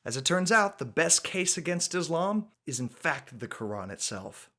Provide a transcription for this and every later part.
As it turns out, the best case against Islam is in fact the Quran itself.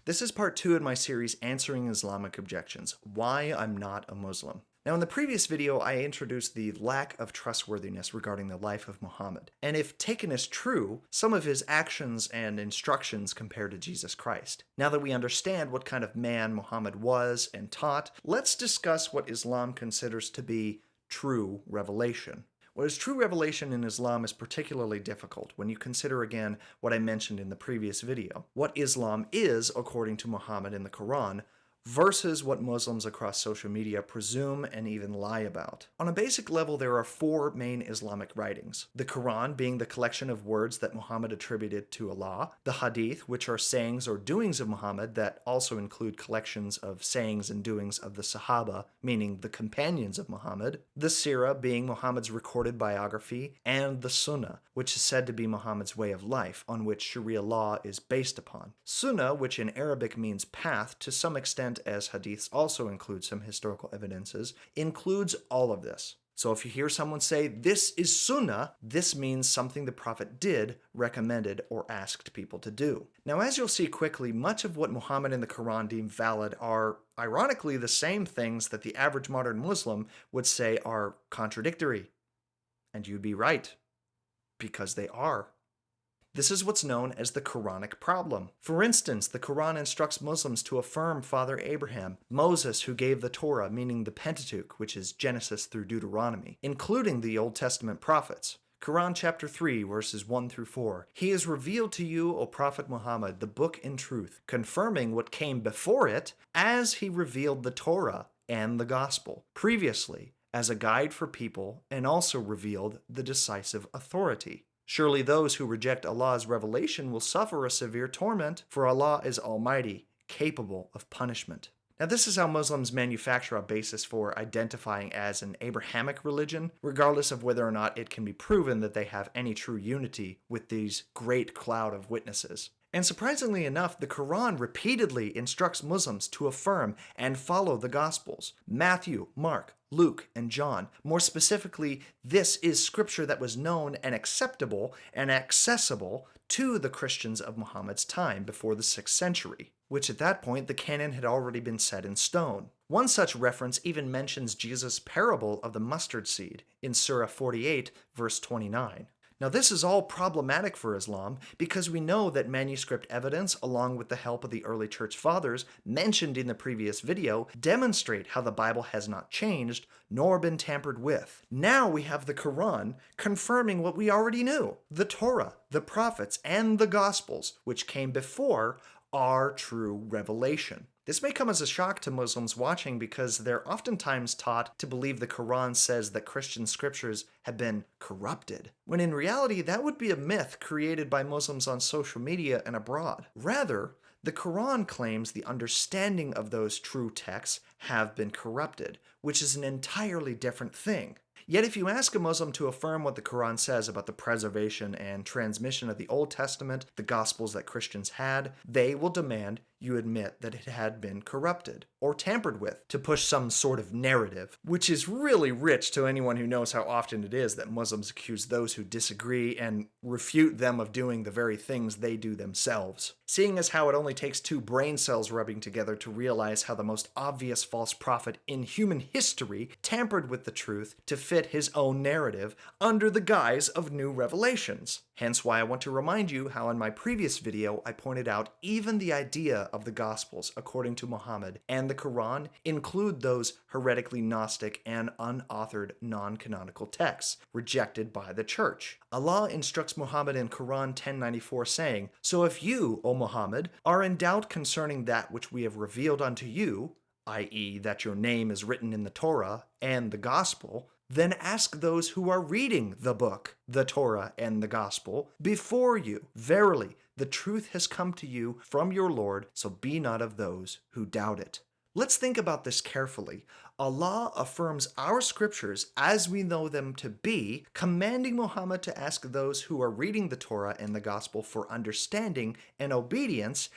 This is part 2 in my series Answering Islamic Objections, Why I'm Not a Muslim. Now in the previous video I introduced the lack of trustworthiness regarding the life of Muhammad, and if taken as true, some of his actions and instructions compared to Jesus Christ. Now that we understand what kind of man Muhammad was and taught, let's discuss what Islam considers to be true revelation. What is true revelation in Islam is particularly difficult when you consider again what I mentioned in the previous video. What Islam is, according to Muhammad in the Quran, versus what Muslims across social media presume and even lie about. On a basic level, there are 4 main Islamic writings. The Quran being the collection of words that Muhammad attributed to Allah, the Hadith, which are sayings or doings of Muhammad that also include collections of sayings and doings of the Sahaba, meaning the companions of Muhammad, the Sirah being Muhammad's recorded biography, and the Sunnah, which is said to be Muhammad's way of life, on which Sharia law is based upon. Sunnah, which in Arabic means path, to some extent as hadiths also include some historical evidences, includes all of this. So if you hear someone say, this is sunnah, this means something the Prophet did, recommended, or asked people to do. Now as you'll see quickly, much of what Muhammad and the Quran deem valid are, ironically, the same things that the average modern Muslim would say are contradictory. And you'd be right, because they are. This is what's known as the Quranic Problem. For instance, the Quran instructs Muslims to affirm Father Abraham, Moses who gave the Torah, meaning the Pentateuch, which is Genesis through Deuteronomy, including the Old Testament prophets. Quran chapter 3, verses 1 through 4. He has revealed to you, O Prophet Muhammad, the book in truth, confirming what came before it, as he revealed the Torah and the Gospel previously, as a guide for people, and also revealed the decisive authority. Surely those who reject Allah's revelation will suffer a severe torment, for Allah is almighty, capable of punishment. Now this is how Muslims manufacture a basis for identifying as an Abrahamic religion, regardless of whether or not it can be proven that they have any true unity with these great cloud of witnesses. And surprisingly enough, the Quran repeatedly instructs Muslims to affirm and follow the Gospels. Matthew, Mark, Luke, and John. More specifically, this is scripture that was known and acceptable and accessible to the Christians of Muhammad's time before the 6th century, which at that point the canon had already been set in stone. One such reference even mentions Jesus' parable of the mustard seed in Surah 48, verse 29. Now this is all problematic for Islam because we know that manuscript evidence, along with the help of the early church fathers mentioned in the previous video, demonstrate how the Bible has not changed nor been tampered with. Now we have the Quran confirming what we already knew. The Torah, the prophets, and the Gospels, which came before, are true revelation. This may come as a shock to Muslims watching because they're oftentimes taught to believe the Quran says that Christian scriptures have been corrupted, when in reality that would be a myth created by Muslims on social media and abroad. Rather, the Quran claims the understanding of those true texts have been corrupted, which is an entirely different thing. Yet if you ask a Muslim to affirm what the Quran says about the preservation and transmission of the Old Testament, the Gospels that Christians had, they will demand you admit that it had been corrupted or tampered with to push some sort of narrative, which is really rich to anyone who knows how often it is that Muslims accuse those who disagree and refute them of doing the very things they do themselves. Seeing as how it only takes 2 brain cells rubbing together to realize how the most obvious false prophet in human history tampered with the truth to fit his own narrative under the guise of new revelations. Hence why I want to remind you how in my previous video I pointed out even the idea of the Gospels according to Muhammad and the Quran include those heretically Gnostic and unauthored non-canonical texts rejected by the church. Allah instructs Muhammad in Quran 10:94 saying, "So if you, O Muhammad, are in doubt concerning that which we have revealed unto you, i.e. that your name is written in the Torah and the Gospel, then ask those who are reading the book, the Torah and the Gospel, before you. Verily, the truth has come to you from your Lord, so be not of those who doubt it." Let's think about this carefully. Allah affirms our scriptures as we know them to be, commanding Muhammad to ask those who are reading the Torah and the Gospel for understanding and obedience,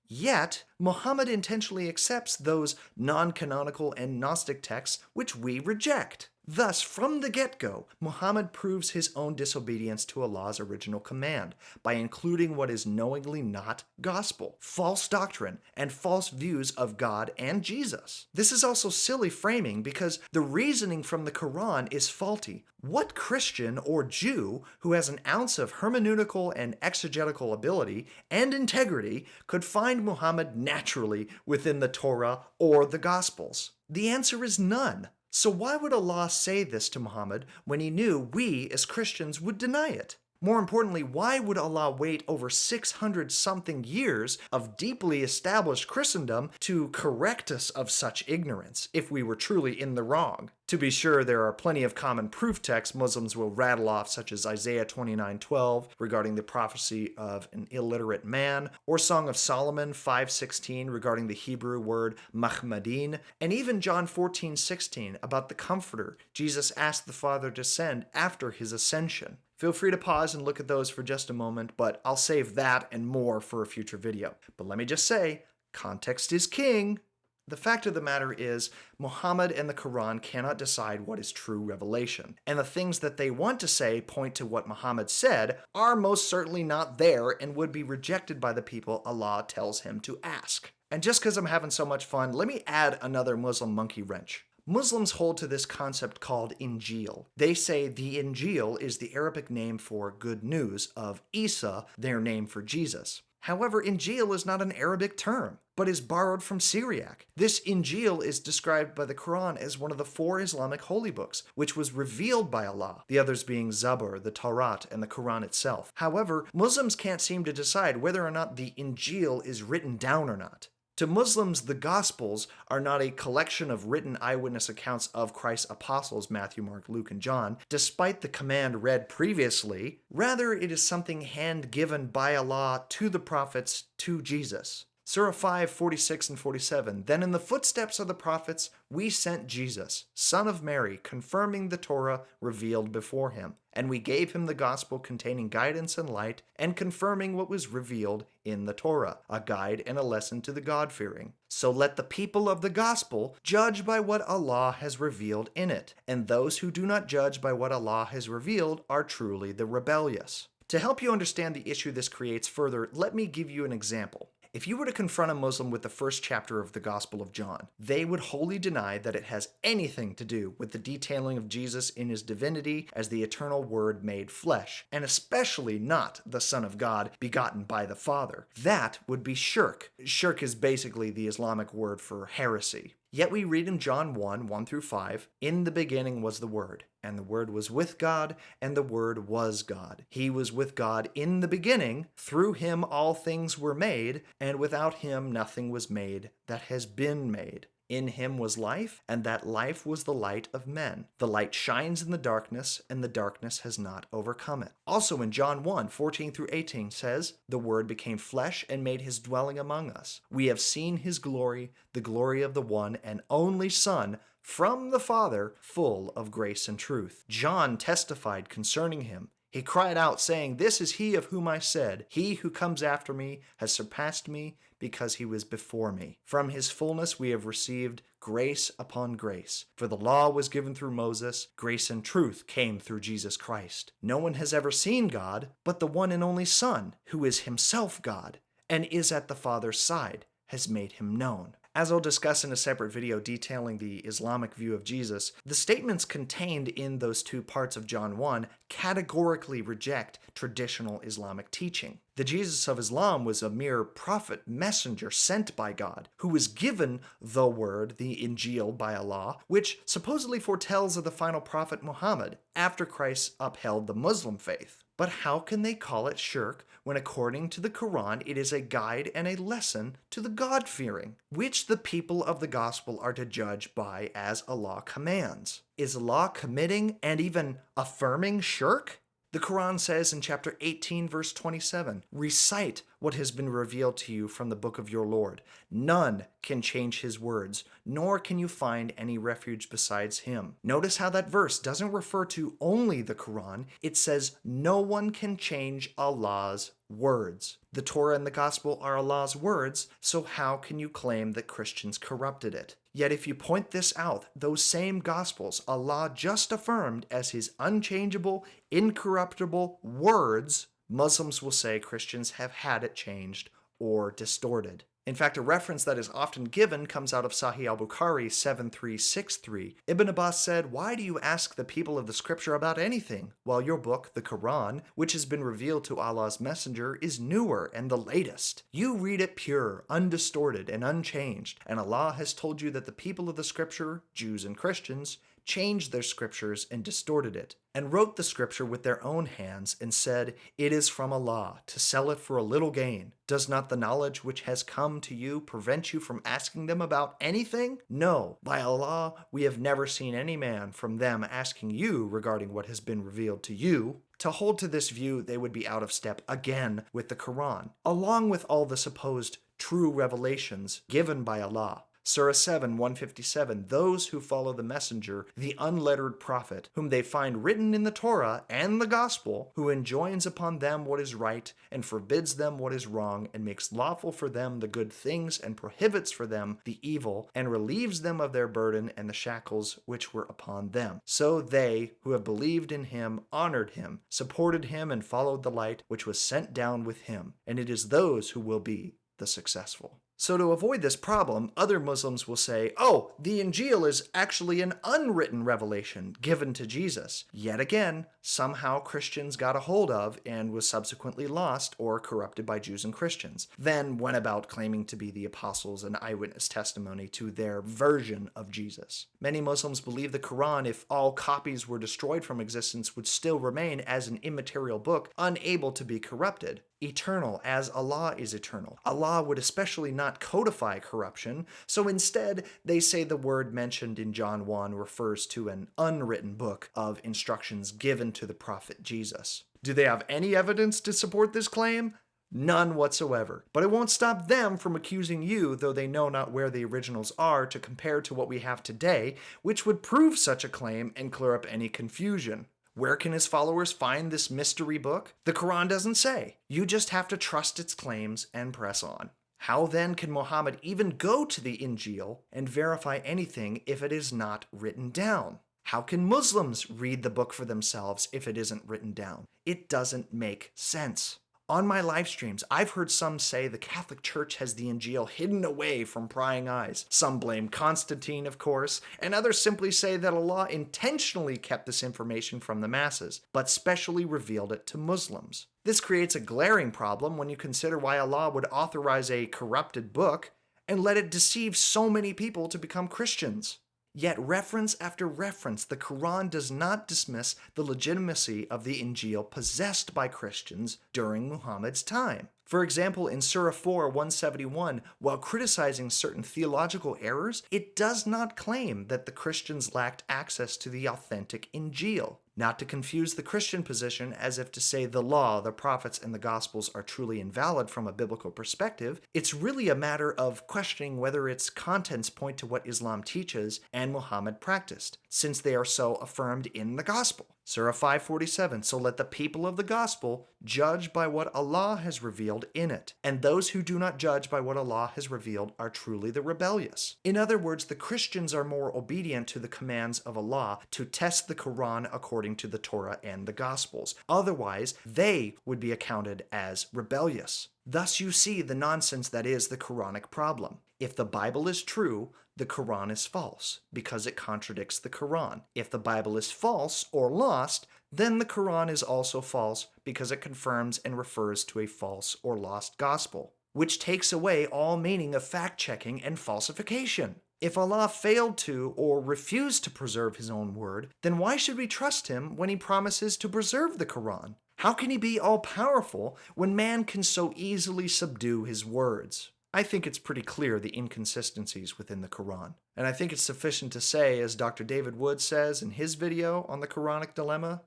Yet, Muhammad intentionally accepts those non-canonical and Gnostic texts which we reject. Thus, from the get-go, Muhammad proves his own disobedience to Allah's original command by including what is knowingly not gospel, false doctrine, and false views of God and Jesus. This is also silly framing because the reasoning from the Quran is faulty. What Christian or Jew who has an ounce of hermeneutical and exegetical ability and integrity could find Muhammad naturally within the Torah or the Gospels? The answer is none. So why would Allah say this to Muhammad when he knew we as Christians would deny it? More importantly, why would Allah wait over 600-something years of deeply established Christendom to correct us of such ignorance if we were truly in the wrong? To be sure, there are plenty of common proof texts Muslims will rattle off, such as Isaiah 29:12 regarding the prophecy of an illiterate man, or Song of Solomon 5:16 regarding the Hebrew word Mahmadin, and even John 14:16 about the Comforter Jesus asked the Father to send after his ascension. Feel free to pause and look at those for just a moment, but I'll save that and more for a future video. But let me just say, context is king. The fact of the matter is, Muhammad and the Quran cannot decide what is true revelation, and the things that they want to say point to what Muhammad said are most certainly not there and would be rejected by the people Allah tells him to ask. And just because I'm having so much fun, let me add another Muslim monkey wrench. Muslims hold to this concept called Injeel. They say the Injeel is the Arabic name for good news of Iesa, their name for Jesus. However, Injeel is not an Arabic term, but is borrowed from Syriac. This Injeel is described by the Quran as one of the 4 Islamic holy books, which was revealed by Allah, the others being Zabur, the Taurat, and the Quran itself. However, Muslims can't seem to decide whether or not the Injeel is written down or not. To Muslims, the Gospels are not a collection of written eyewitness accounts of Christ's apostles, Matthew, Mark, Luke, and John, despite the command read previously. Rather, it is something hand-given by Allah to the prophets, to Jesus. Surah 5:46 and 47, "Then in the footsteps of the prophets we sent Jesus, son of Mary, confirming the Torah revealed before him. And we gave him the gospel containing guidance and light, and confirming what was revealed in the Torah, a guide and a lesson to the God-fearing. So let the people of the gospel judge by what Allah has revealed in it, and those who do not judge by what Allah has revealed are truly the rebellious." To help you understand the issue this creates further, let me give you an example. If you were to confront a Muslim with the first chapter of the Gospel of John, they would wholly deny that it has anything to do with the detailing of Jesus in his divinity as the eternal Word made flesh, and especially not the Son of God begotten by the Father. That would be shirk. Shirk is basically the Islamic word for heresy. Yet we read in John 1:1-5, "In the beginning was the Word, and the Word was with God, and the Word was God. He was with God in the beginning. Through him all things were made, and without him nothing was made that has been made. In him was life, and that life was the light of men. The light shines in the darkness, and the darkness has not overcome it." Also in John 1:14-18 says, "The Word became flesh and made his dwelling among us. We have seen his glory, the glory of the one and only Son, from the Father, full of grace and truth." John testified concerning him. He cried out, saying, "This is he of whom I said, he who comes after me has surpassed me, because he was before me. From his fullness we have received grace upon grace. For the law was given through Moses, grace and truth came through Jesus Christ. No one has ever seen God, but the one and only Son, who is himself God, and is at the Father's side, has made him known." As I'll discuss in a separate video detailing the Islamic view of Jesus, the statements contained in those 2 parts of John 1 categorically reject traditional Islamic teaching. The Jesus of Islam was a mere prophet messenger sent by God, who was given the word, the Injeel, by Allah, which supposedly foretells of the final prophet Muhammad after Christ upheld the Muslim faith. But how can they call it shirk when according to the Quran it is a guide and a lesson to the God-fearing, which the people of the gospel are to judge by as Allah commands? Is Allah committing and even affirming shirk? The Quran says in chapter 18, verse 27, "Recite what has been revealed to you from the book of your Lord. None can change his words, nor can you find any refuge besides him." Notice how that verse doesn't refer to only the Quran. It says no one can change Allah's words. The Torah and the Gospel are Allah's words, so how can you claim that Christians corrupted it? Yet if you point this out, those same Gospels Allah just affirmed as His unchangeable, incorruptible words, Muslims will say Christians have had it changed or distorted. In fact, a reference that is often given comes out of Sahih al-Bukhari 7363. Ibn Abbas said, "Why do you ask the people of the scripture about anything, while your book, the Quran, which has been revealed to Allah's messenger, is newer and the latest? You read it pure, undistorted, and unchanged, and Allah has told you that the people of the scripture, Jews and Christians, changed their scriptures and distorted it, and wrote the scripture with their own hands and said, 'It is from Allah, to sell it for a little gain.' Does not the knowledge which has come to you prevent you from asking them about anything? No, by Allah, we have never seen any man from them asking you regarding what has been revealed to you." To hold to this view, they would be out of step again with the Quran, along with all the supposed true revelations given by Allah. Surah 7, 157, those who follow the messenger, the unlettered prophet, whom they find written in the Torah and the Gospel, who enjoins upon them what is right and forbids them what is wrong, and makes lawful for them the good things and prohibits for them the evil, and relieves them of their burden and the shackles which were upon them. So they who have believed in him honored him, supported him, and followed the light which was sent down with him, and it is those who will be the successful. So to avoid this problem, other Muslims will say, oh, the Injeel is actually an unwritten revelation given to Jesus. Yet again, somehow Christians got a hold of and was subsequently lost or corrupted by Jews and Christians, then went about claiming to be the apostles and eyewitness testimony to their version of Jesus. Many Muslims believe the Quran, if all copies were destroyed from existence, would still remain as an immaterial book, unable to be corrupted. Eternal, as Allah is eternal. Allah would especially not codify corruption, so instead they say the word mentioned in John 1 refers to an unwritten book of instructions given to the prophet Jesus. Do they have any evidence to support this claim? None whatsoever. But it won't stop them from accusing you, though they know not where the originals are, to compare to what we have today, which would prove such a claim and clear up any confusion. Where can his followers find this mystery book? The Quran doesn't say. You just have to trust its claims and press on. How then can Muhammad even go to the Injeel and verify anything if it is not written down? How can Muslims read the book for themselves if it isn't written down? It doesn't make sense. On my live streams, I've heard some say the Catholic Church has the Injeel hidden away from prying eyes. Some blame Constantine, of course, and others simply say that Allah intentionally kept this information from the masses, but specially revealed it to Muslims. This creates a glaring problem when you consider why Allah would authorize a corrupted book and let it deceive so many people to become Christians. Yet reference after reference, the Quran does not dismiss the legitimacy of the Injeel possessed by Christians during Muhammad's time. For example, in Surah 4, 171, while criticizing certain theological errors, it does not claim that the Christians lacked access to the authentic Injeel. Not to confuse the Christian position as if to say the law, the prophets, and the Gospels are truly invalid from a biblical perspective, it's really a matter of questioning whether its contents point to what Islam teaches and Muhammad practiced, since they are so affirmed in the Gospel. Surah 547, so let the people of the Gospel judge by what Allah has revealed in it, and those who do not judge by what Allah has revealed are truly the rebellious. In other words, the Christians are more obedient to the commands of Allah to test the Quran according to the Torah and the Gospels. Otherwise, they would be accounted as rebellious. Thus you see the nonsense that is the Quranic problem. If the Bible is true, the Quran is false, because it contradicts the Quran. If the Bible is false or lost, then the Quran is also false, because it confirms and refers to a false or lost gospel, which takes away all meaning of fact-checking and falsification. If Allah failed to or refused to preserve his own word, then why should we trust him when he promises to preserve the Quran? How can he be all-powerful when man can so easily subdue his words? I think it's pretty clear the inconsistencies within the Quran. And I think it's sufficient to say, as Dr. David Wood says in his video on the Quranic dilemma,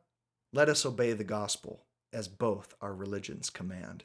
let us obey the gospel, as both our religions command.